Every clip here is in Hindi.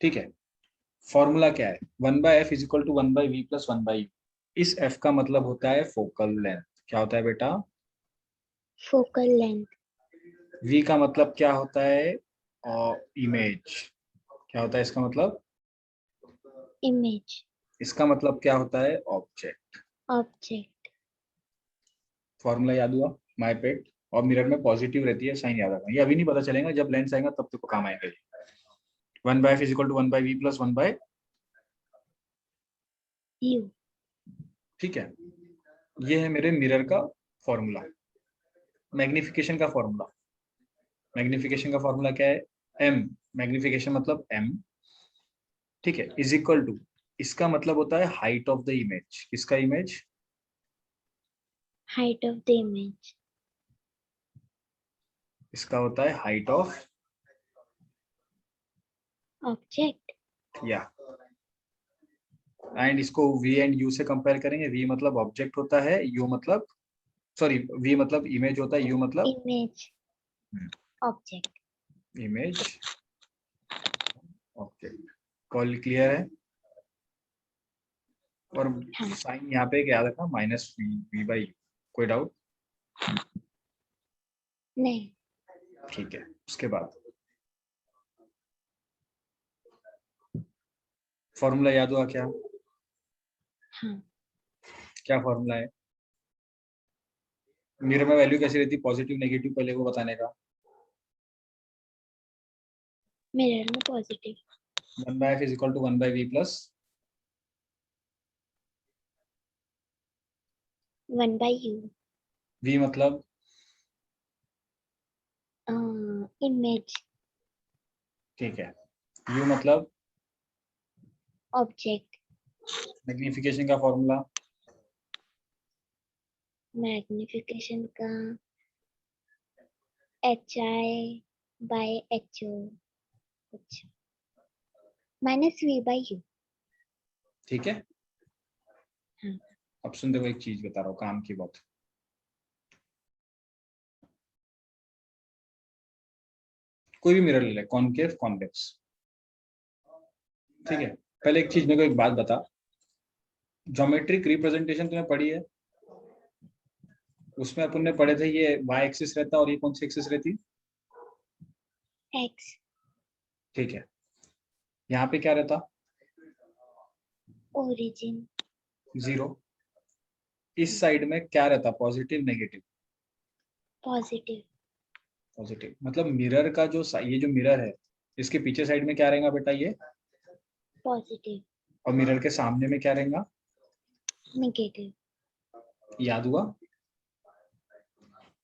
ठीक है। फॉर्मूला क्या है, 1/f is equal to 1/v plus 1/u। इस f का मतलब होता है फोकल लेंथ। क्या होता है बेटा? Focal length. v का मतलब क्या होता है? इमेज। क्या होता है इसका मतलब? इमेज। इसका मतलब क्या होता है? ऑब्जेक्ट। ऑब्जेक्ट। फॉर्मूला याद हुआ? माय पेट। और मिरर में पॉजिटिव रहती है, साइन याद रखना। ये अभी नहीं पता चलेगा, जब लेंस आएगा तब तो काम आएगा। 1/f is equal to 1/v plus 1/, U. ठीक है। ये है मेरे मिरर का फॉर्मूला। मैग्निफिकेशन का फॉर्मूला। मैग्निफिकेशन का फॉर्मूला क्या है? m। मैग्निफिकेशन मतलब m, ठीक है, इज इक्वल टू, इसका मतलब होता है हाइट ऑफ द इमेज। किसका image? Height of the image. इसका होता है हाइट ऑफ, ऑब्जेक्ट। या, एंड इसको v एंड u से कंपेयर करेंगे। v मतलब ऑब्जेक्ट होता है, u मतलब, सॉरी, v मतलब इमेज होता है, u मतलब image. Object. Image object. Call clear है? और हाँ। साइन यहाँ पे याद रखना, माइनस v बाई u। कोई डाउट? नहीं। ठीक है। उसके बाद फॉर्मूला याद हुआ क्या? हाँ। क्या फॉर्मूला है? मिरर में वैल्यू कैसी रहती? पॉजिटिव नेगेटिव, पहले वो बताने का। मिरर में positive. 1/f is equal to 1/v plus 1/u। v मतलब इमेज। ठीक है, u मतलब ऑब्जेक्ट। मैग्निफिकेशन का फॉर्मूला। मैग्निफिकेशन का HI/HO कुछ -v/u। ठीक है। हाँ। अब सुन, देखो एक चीज बता रहा हूँ काम की बात। कोई भी मिरर ले ले, कॉनकेव कॉन्वेक्स, ठीक है। पहले एक चीज मेरे को एक बात बता, ज्योमेट्रिक रिप्रेजेंटेशन तुम्हें पढ़ी है? उसमें अपन ने पढ़े थे ये y एक्सिस रहता और ये कौन सी एक्सिस रहती? एक्स। ठीक है। यहाँ पे क्या रहता? ओरिजिन। 0। इस साइड में क्या रहता? Positive negative? पॉजिटिव। पॉजिटिव। मतलब मिरर का जो ये जो मिरर है, इसके पीछे साइड में क्या रहेगा बेटा? ये। पॉजिटिव। और मिरर के सामने में क्या रहेगा? नेगेटिव। याद हुआ?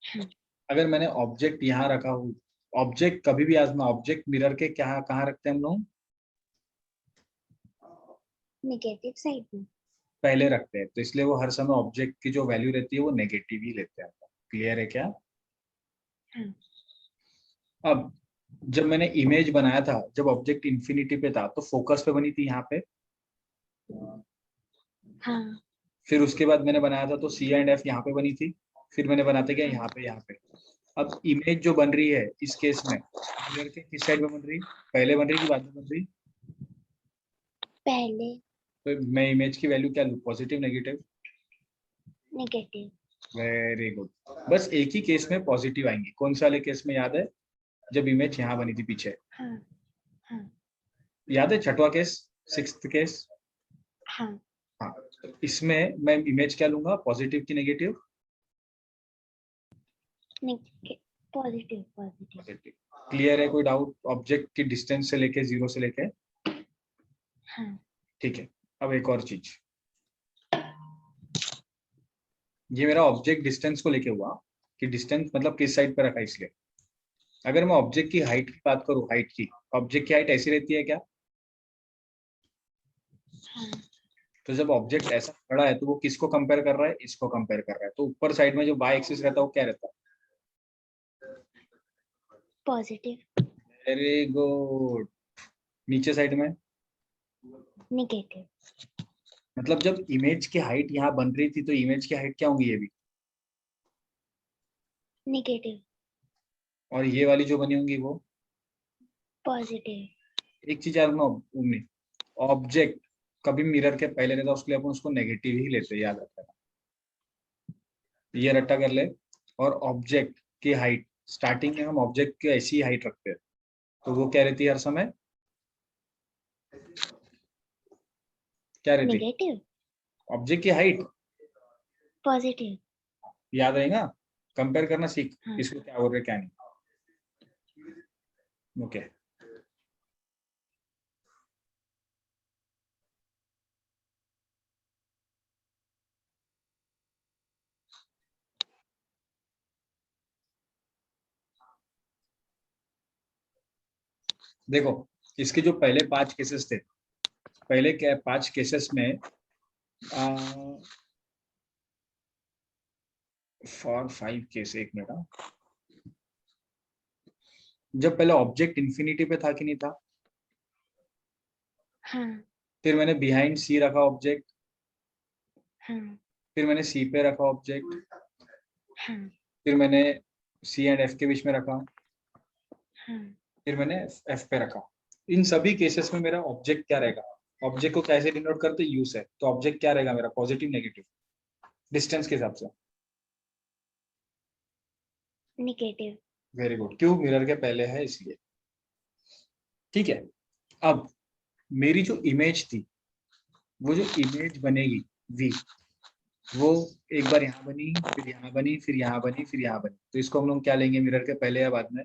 हाँ। अगर मैंने ऑब्जेक्ट यहाँ रखा हो, ऑब्जेक्ट कभी भी आजमा, ऑब्जेक्ट मिरर के क्या कहाँ रखते हैं हम लोग? नेगेटिव साइड में। पहले रखते हैं, तो इसलिए वो हर समय ऑब्जेक्ट की जो वैल्यू रहती है वो नेगेटिव ही लेते हैं। क्लियर है क्या? हाँ। अब जब मैंने इमेज बनाया था, जब ऑब्जेक्ट इंफिनिटी पे था, तो फोकस पे बनी थी यहाँ पे। हाँ। फिर उसके बाद मैंने बनाया था तो सी एंड एफ यहाँ पे बनी थी। फिर मैंने बनाते क्या, हाँ। यहाँ पे, यहाँ पे। अब इमेज जो बन रही है इस केस में, मिरर के किस साइड में बन रही? पहले बन रही कि बाद में बन रही? पहले। तो मैं इमेज की वैल्यू क्या लूँ? Positive negative? Negative. Very good. बस एक ही केस में पॉजिटिव आएंगी। कौन से वाले केस में याद है? जब इमेज यहाँ बनी थी पीछे। हाँ। हाँ। याद है? छठवां केस, सिक्स्थ केस। हाँ। हाँ। तो इसमें मैं इमेज क्या लूंगा? पॉजिटिव की negative? Positive. Positive. Positive. Clear है? कोई डाउट? ऑब्जेक्ट की डिस्टेंस से लेके, 0 से लेके। हाँ। ठीक है। अब एक और चीज, ये मेरा ऑब्जेक्ट डिस्टेंस को लेके हुआ कि डिस्टेंस मतलब किस साइड पे रखा है, इसलिए। अगर मैं ऑब्जेक्ट की हाइट की बात करूं, हाइट की, ऑब्जेक्ट की हाइट ऐसी रहती है क्या? हाँ। तो जब ऑब्जेक्ट ऐसा खड़ा है तो वो किसको कंपेयर कर रहा है? इसको कंपेयर कर रहा है। तो ऊपर साइड में जो y एक्सिस रहता है वो क्या रहता पॉजिटिव। है? Very good. नीचे साइड में? नेगेटिव। मतलब जब इमेज की हाइट यहाँ बन रही थी तो इमेज की हाइट क्या होंगी? ये भी। नेगेटिव। और ये वाली जो बनी होंगी वो? पॉजिटिव। एक चीज याद रखना उम्मीद, ऑब्जेक्ट कभी मिरर के पहले रहता है, उसके लिए अपन उसको नेगेटिव ही लेते हैं, याद रखना। ये रट्टा कर ले। और ऑब्जेक्ट की हाइट, स्टार्टिंग में हम ऑब्जेक्ट की ऐसी हाइट रखते हैं, तो वो क्या रहती है हर समय, क्या रहती है? नेगेटिव, ऑब्जेक्ट की हाइट पॉजिटिव। याद रहेगा, कंपेयर करना सीख, हाँ इसको क्या बोल रहे क्या नहीं। ओके देखो, इसके जो पहले 5 केसेस थे, पहले क्या 5 केसेस में फॉर 5 केस, एक मिनट जब पहले ऑब्जेक्ट इंफिनिटी पे था कि नहीं था, हाँ फिर मैंने बिहाइंड सी रखा ऑब्जेक्ट, हाँ फिर मैंने सी पे रखा ऑब्जेक्ट, हाँ फिर मैंने सी एंड एफ के बीच में रखा, हाँ। फिर मैंने एफ पे रखा। इन सभी केसेस में मेरा ऑब्जेक्ट क्या रहेगा, ऑब्जेक्ट को कैसे डिनोट करते, यू से, तो ऑब्जेक्ट क्या रहेगा मेरा, पॉजिटिव नेगेटिव, डिस्टेंस के हिसाब से। नेगेटिव। वेरी गुड, क्यों, मिरर के पहले है इसलिए। ठीक है, अब मेरी जो इमेज थी, वो जो इमेज बनेगी वी, वो एक बार यहाँ बनी, फिर यहाँ बनी, फिर यहाँ बनी, फिर यहाँ बनी, तो इसको हम लोग क्या लेंगे, मिरर के पहले या बाद में?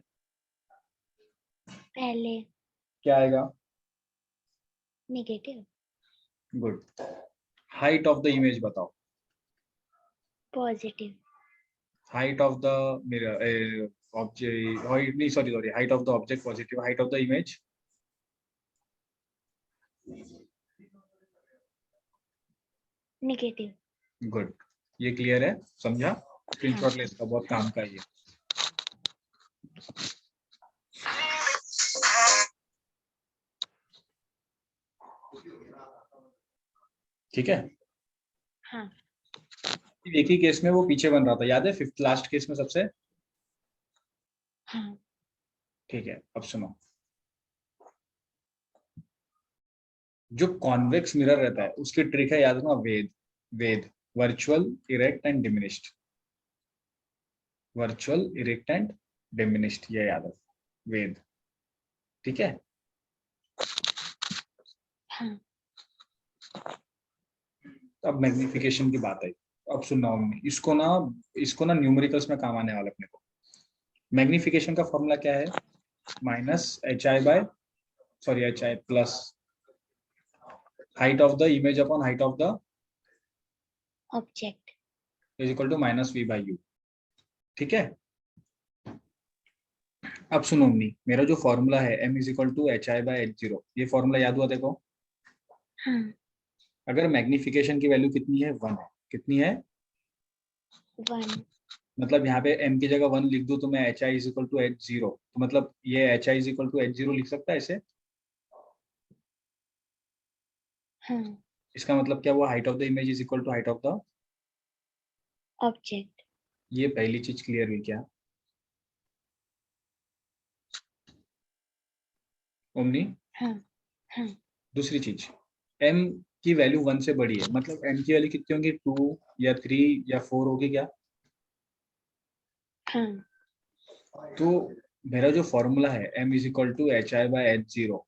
पहले। क्या आएगा? Negative. Good. Height of the image बताओ, positive. Height of the mirror object, नहीं sorry sorry, height of the object positive, height of the image negative. Good. ये क्लियर है, समझा? हाँ स्क्रीनशॉट ले इसका, बहुत काम का ही है। ठीक है, हाँ एक ही केस में वो पीछे बन रहा था, याद है, फिफ्थ लास्ट केस में सबसे। हाँ। ठीक है, अब सुनो, जो कॉन्वेक्स मिरर रहता है उसकी ट्रिक है, याद रखना, VED, VED, virtual, erect and diminished, virtual, erect and diminished, ये याद रखो, वेद। ठीक है, हाँ। अब मैग्निफिकेशन की बात है। अब सुनना हमने इसको ना न्यूमेरिकल्स में काम आने वाला अपने को। मैग्निफिकेशन का फॉर्मूला क्या है, minus H I by, sorry H I plus height of the image upon height of the object. Is equal to minus V by U. ठीक है, अब सुनो अम्मी, मेरा जो फॉर्मूला है m is equal to H I by H zero, ये फॉर्मूला याद हुआ देखो। हाँ। अगर मैग्निफिकेशन की वैल्यू कितनी है, 1 है, कितनी है, 1। मतलब यहाँ पे m की जगह 1 लिख दूं तो मैं H I is equal to H zero, तो मतलब ये H I is equal to H zero लिख सकता है ऐसे। हाँ। इसका मतलब क्या हुआ, height of the image is equal to height of the, object. ये पहली चीज क्लियर हुई क्या ओमनी? हाँ हाँ दूसरी चीज, m की वैल्यू 1 से बड़ी है, मतलब m की वैल्यू कितनी होगी, 2 या 3 या 4 होगी क्या? हाँ। तो मेरा जो फॉर्मूला है m is equal to H I by H zero,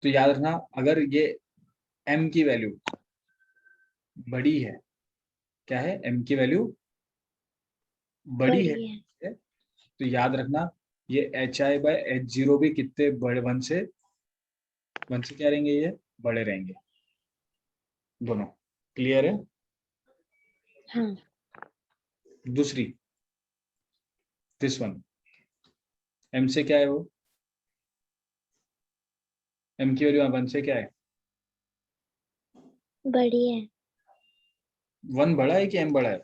तो याद रखना, अगर ये m की वैल्यू बड़ी है, क्या है, m की वैल्यू बड़ी बड़ी है। है, तो याद रखना ये H I by H zero भी कितने बड़े, 1 से क्या रहेंगे, ये बड़े रहेंगे, दोनों। क्लियर है? हाँ। दूसरी, दिस वन, m से क्या है वो, m की वैल्यू 1 से क्या है, बड़ी है। 1 बड़ा है कि m बड़ा है?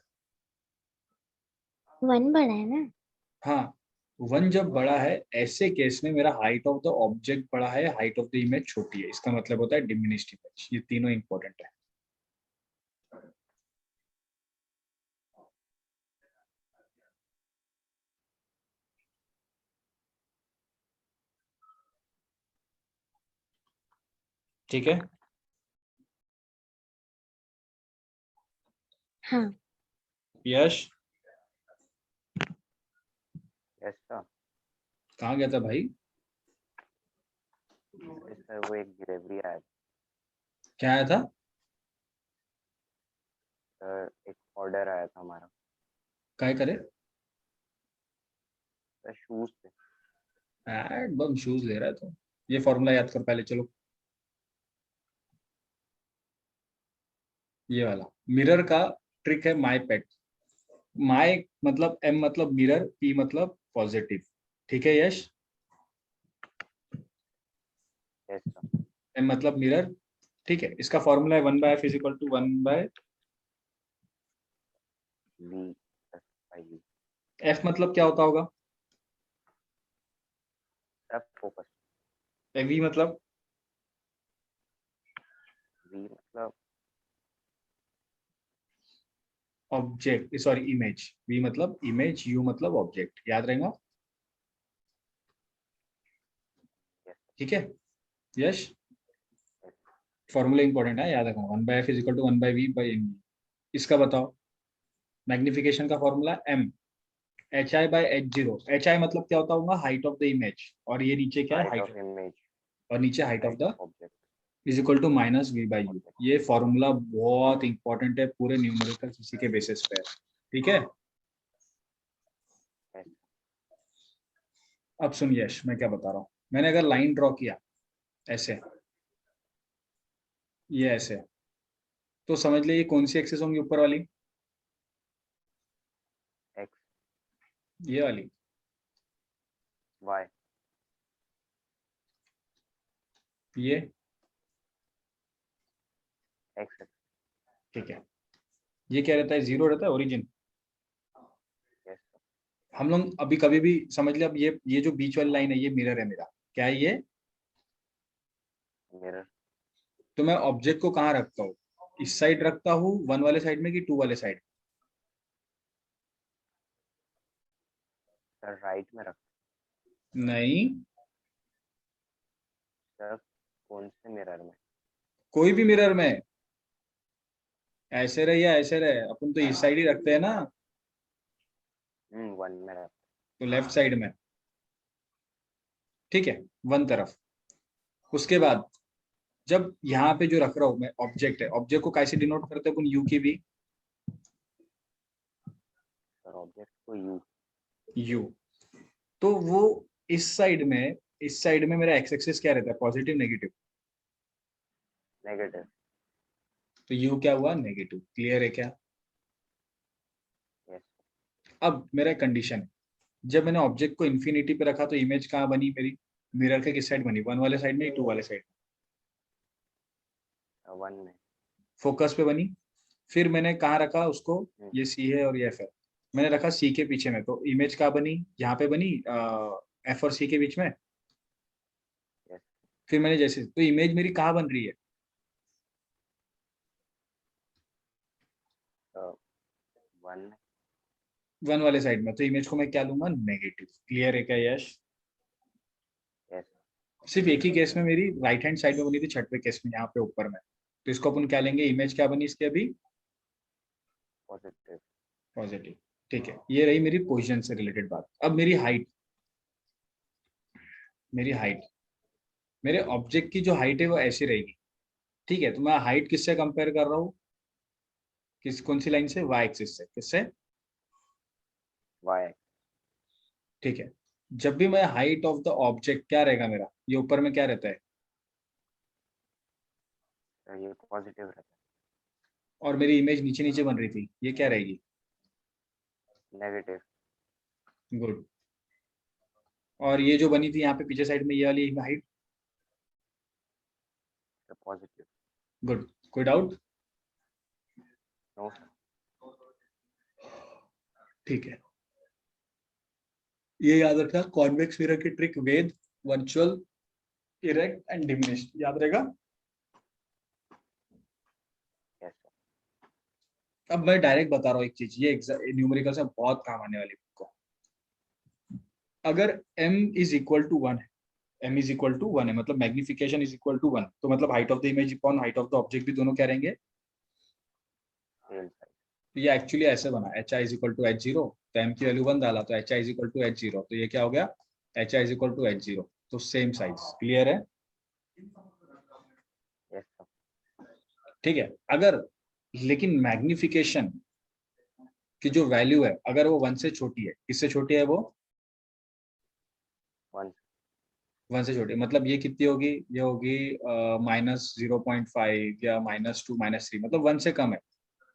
1 बड़ा है ना। हाँ, 1 जब बड़ा है, ऐसे केस में मेरा हाइट ऑफ द ऑब्जेक्ट बड़ा है, हाइट ऑफ द इमेज छोटी है, इसका मतलब होता है डिमिनिश्ड इमेज। ये तीनों इंपॉर्टेंट है। ठीक है। हाँ यश यस सर। कहाँ गया था भाई? सर वो एक डिलीवरी आया था क्या आया था? सर, एक ऑर्डर आया था हमारा काय करे? सर, शूज पे। बम शूज ले रहा है तो ये फॉर्मूला याद कर पहले, चलो। ये वाला मिरर का ट्रिक है, माय पेट। माय मतलब एम मतलब मिरर, पी मतलब पॉजिटिव। ठीक है यश? Yes sir. एम मतलब मिरर। ठीक है, इसका फॉर्मूला है 1/f is equal to 1/f V plus I. मतलब क्या होता होगा? Sir focus. वी मतलब वी मतलब ऑब्जेक्ट, सॉरी इमेज। वी मतलब इमेज, यू मतलब ऑब्जेक्ट, याद रहेगा? यस ठीक है यश? यस। फॉर्मूला इंपॉर्टेंट है, याद रखना। 1/f is equal to 1/v/m। इसका बताओ मैग्निफिकेशन का फॉर्मूला एम HI/H0। HI मतलब क्या होता होगा? Height of the image. और ये नीचे क्या है? Height height. ऑफ इमेज, और नीचे height of height the of object. Is equal to -v/u। Object. ये फॉर्मूला बहुत इंपॉर्टेंट है, पूरे न्यूमेरिकल इसी के बेसिस पे है। ठीक है। यस अब सुन यश, मैं क्या बता रहा हूँ। मैंने अगर लाइन ड्रॉ किया ऐसे, ये ऐसे, तो समझ ले ये कौन सी एक्सेस होंगी ऊपर वाली? एक्स ये वाली। वाई ये एक्स। ठीक है। ये क्या रहता है? जीरो रहता है, ओरिजिन। Yes sir. हम लोग अभी कभी भी समझ ले, अब ये जो बीच वाली लाइन है ये मिरर है मेरा। क्या है ये? मिरर। तो मैं ऑब्जेक्ट को कहाँ रखता हूँ? इस साइड रखता हूँ 1 वाले साइड में कि 2 वाले साइड? सर राइट में रख। नहीं, सर कौन से मिरर में? कोई भी मिरर में। ऐसे रहे या ऐसे रहे, अपन तो इस साइड ही रखते हैं ना। वन में रख। तो लेफ्ट साइड में। ठीक है, 1 तरफ। उसके बाद जब यहाँ पे जो रख रहा हूँ मैं ऑब्जेक्ट है, ऑब्जेक्ट को कैसे डिनोट करते हैं अपन? यू की भी। सर ऑब्जेक्ट को यू। यू। तो वो इस साइड में मेरा एक्स एक्सिस क्या रहता है? Positive negative? नेगेटिव। तो यू क्या हुआ? नेगेटिव। क्लियर है क्या? यस अब मेरा कंडीशन है, जब मैंने ऑब्जेक्ट को इन्फिनिटी पे रखा तो इमेज कहाँ बनी मेरी? मिरर के किस साइड बनी? 1 वाले साइड में या 2 वाले साइड? वन में। फोकस पे बनी। फिर मैंने कहाँ रखा उसको? हम्म, ये सी है और ये एफ है। मैंने रखा सी के पीछे में, तो इमेज कहाँ बनी? यहाँ पे बनी, एफ और सी के बीच में। यस फिर मैंने जैसे, तो इमेज मेरी कहाँ बन रही है? वन में। 1 वाले साइड में। तो इमेज को मैं क्या लूंगा? नेगेटिव। क्लियर है क्या यश? यस सिर्फ एक ही केस में मेरी राइट हैंड साइड में बनी थी, छठवें केस में यहाँ पे ऊपर में। तो इसको अपन क्या लेंगे? इमेज क्या बनी इसकी अभी? पॉजिटिव। पॉजिटिव। ठीक है, ये रही मेरी पोजीशन से रिलेटेड बात। अब मेरी हाइट मेरे ऑब्जेक्ट की जो हाइट है वो ऐसी रहेगी। ठीक है, तो मैं हाइट किससे कंपेयर कर रहा हूँ? कौन सी लाइन से? वाई एक्सिस से। किससे? वाई। ठीक है। जब भी मैं हाइट ऑफ द ऑब्जेक्ट, क्या रहेगा मेरा? ये ऊपर में क्या रहता है? सर ये पॉजिटिव रहता और मेरी इमेज नीचे नीचे बन रही थी, ये क्या रहेगी? है। नेगेटिव। गुड। और ये जो बनी थी यहाँ पे पीछे साइड में, ये वाली हाइट? Sir positive. गुड। कोई डाउट? नो। ठीक है, ये याद रखना। कॉन्वेक्स मिरर की ट्रिक, वेद, वर्चुअल, इरेक्ट एंड डिमिनिश्ड, याद रहेगा। Yes sir. अब मैं डायरेक्ट बता रहा हूँ एक चीज, ये न्यूमेरिकल से बहुत काम आने वाली है को। अगर m इज इक्वल टू 1 है, m इज इक्वल टू 1 है, मतलब मैग्निफिकेशन इज इक्वल टू 1, तो मतलब height of the image upon height of the object भी दोनों क्या रहेंगे? Same size. तो ये एक्चुअली ऐसे बना H I is equal to H zero, तो एम की वैल्यू 1 डाला तो H I is equal to H zero, तो ये क्या हो गया? H I is equal to H zero, तो सेम साइज। क्लियर है? Yes sir. ठीक है। अगर लेकिन मैग्निफिकेशन की जो वैल्यू है अगर वो 1 से छोटी है, किससे छोटी है वो? 1 1 से छोटी, मतलब ये कितनी होगी? ये होगी -0.5 या -2 -3, मतलब 1 से कम है।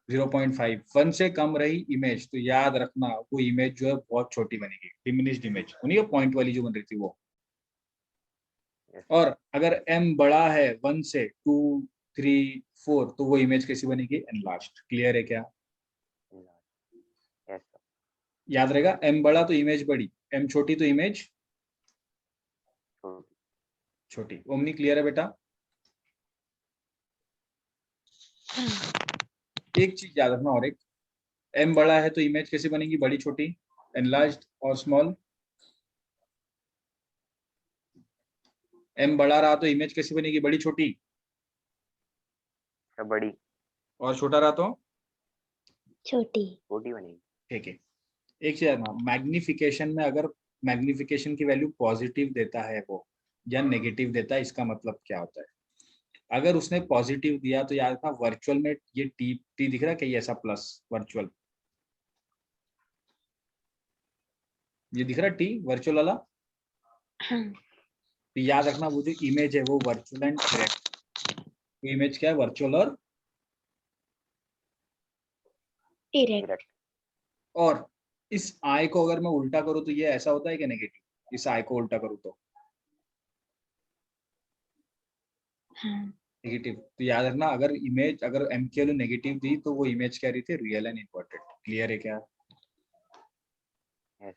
0.5 1 से कम रही इमेज तो याद रखना वो इमेज जो है बहुत छोटी बनेगी, डिमिनिश्ड इमेज, उन्हीं पॉइंट वाली जो बन रही थी वो। यस और अगर m बड़ा है 1 से 2 3 4 तो वो इमेज कैसी बनेगी? एनलार्ज्ड। क्लियर है क्या? Yes sir. याद रहेगा, m बड़ा तो इमेज बड़ी, m छोटी तो इमेज छोटी। छोटी। ओमनी क्लियर है बेटा? हाँ, एक चीज याद रखना, और एक, m बड़ा है तो इमेज कैसी बनेगी? बड़ी छोटी, एनलार्ज्ड और स्मॉल। m बड़ा रहा तो इमेज कैसी बनेगी? बड़ी छोटी, सर बड़ी। और छोटा रहा तो छोटी। छोटी बनेगी। ठीक है। एक चीज ना, मैग्निफिकेशन में अगर मैग्निफिकेशन की वैल्यू पॉजिटिव देता है वो या नेगेटिव देता है, इसका मतलब क्या होता है? अगर उसने पॉजिटिव दिया तो याद रखना वर्चुअल में ये टी टी दिख रहा है क्या? ऐसा प्लस वर्चुअल, ये दिख रहा है टी वर्चुअल वाला? हाँ, तो याद रखना वो जो इमेज है वो वर्चुअल एंड डायरेक्ट, तो इमेज क्या है? Virtual erect. डायरेक्ट। और इस आई को अगर मैं उल्टा करूँ तो ये ऐसा होता है कि नेगेटिव? इस आई को उल्टा करूँ तो हाँ, नेगेटिव। तो याद रखना अगर इमेज, अगर एम की वैल्यू नेगेटिव दी तो वो इमेज क्या रही थी? Real and inverted. क्लियर है क्या? यस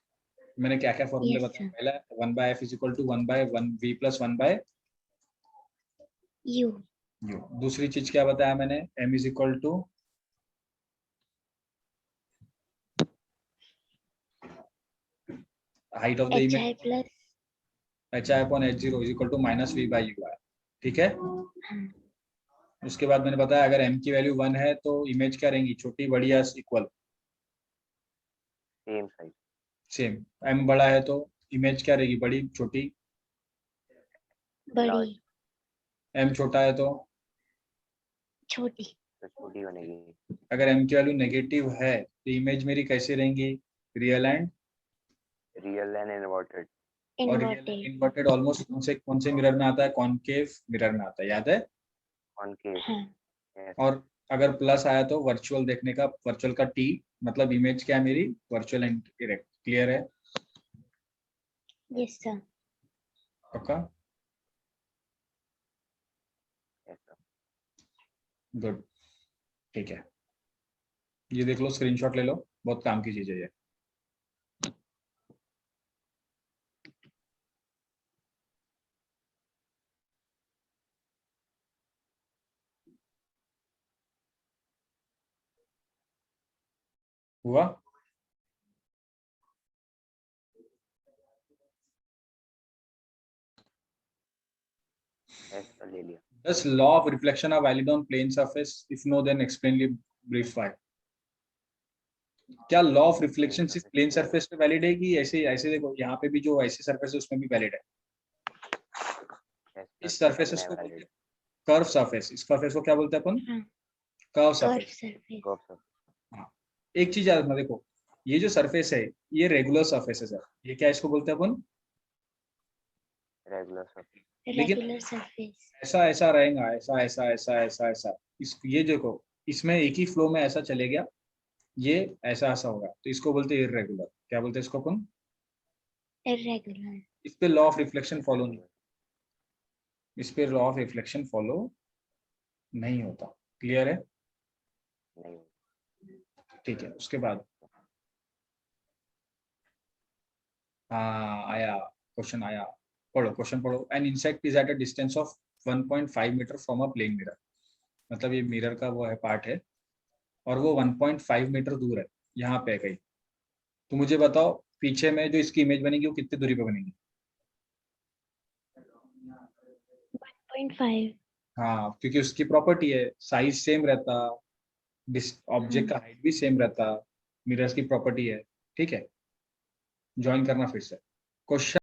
मैंने क्या क्या फॉर्मूले यस बताया? सर। पहला 1/f is equal to 1/1 v plus 1/u। U. दूसरी चीज क्या बताया मैंने? m is equal to height of the H image I plus. H I upon H zero is equal to -v/u है। ठीक है। हाँ, उसके बाद मैंने बताया अगर m की वैल्यू 1 है तो इमेज क्या रहेंगी? छोटी, बड़ी या equal? Same size. Same. m बड़ा है तो इमेज क्या रहेगी? बड़ी, छोटी? बड़ी। लार्ज। m छोटा है तो छोटी। तो छोटी बनेगी। अगर m की वैल्यू नेगेटिव है तो इमेज मेरी कैसी रहेंगी? Real and real and inverted. और real and inverted. Inverted almost कौन से मिरर में आता है? कॉनकेव मिरर में आता है, याद है? कॉनकेव। हाँ, यस और अगर प्लस आया तो वर्चुअल देखने का, वर्चुअल का टी, मतलब इमेज क्या है मेरी? Virtual and direct. क्लियर है? Yes sir. पक्का? Yes sir. गुड। ठीक है, ये देख लो, स्क्रीनशॉट ले लो, बहुत काम की चीज है ये। हुआ? यस सर ले लिया। Does law of reflection are valid on plane surface? If no, then explain brief why. क्या लॉ ऑफ प्लेन रिफ्लेक्शन सिर्फ सरफेस प्लेन पे। सरफेस पे वैलिड है कि ऐसे ऐसे? देखो यहाँ पे भी जो ऐसे सरफेस है उसमें भी वैलिड है। यस सर इस सब सरफेसेस में को बोलते वैलिड। हैं कर्व सरफेस। इस सरफेस को क्या बोलते हैं अपन? हाँ, curve curve surface. Surface. Curve sir. हाँ। एक चीज याद रखना, देखो ये जो सरफेस है ये रेगुलर सरफेसेस है, ये क्या इसको बोलते हैं अपन? Regular sir. लेकिन रेगुलर सरफेस। ऐसा ऐसा रहेगा, ऐसा ऐसा ऐसा ऐसा ऐसा, इस ये देखो इसमें एक ही फ्लो में ऐसा चले गया, ये ऐसा ऐसा होगा, तो इसको बोलते हैं इरेगुलर। क्या बोलते हैं इसको अपन? इरेगुलर। इस पे लॉ ऑफ रिफ्लेक्शन फॉलो नहीं, रेगुलर इस पे लॉ ऑफ रिफ्लेक्शन फॉलो नहीं होता। क्लियर है? नहीं। ठीक है। उसके बाद हाँ आया, क्वेश्चन आया, पढ़ो क्वेश्चन पढ़ो। An insect is at a distance of 1.5 metre from a plane mirror, मतलब ये मिरर का वो है पार्ट है और वो 1.5 मीटर दूर है, यहाँ पे है कहीं। तो मुझे बताओ पीछे में जो इसकी इमेज बनेगी वो कितनी दूरी पे बनेगी? 0.5. हाँ, क्योंकि उसकी प्रॉपर्टी है, साइज सेम रहता, ऑब्जेक्ट का हाइट भी सेम रहता, मिरर्स की प्रॉपर्टी है। ठीक है, ज्वाइन करना फिर से क्वेश्चन।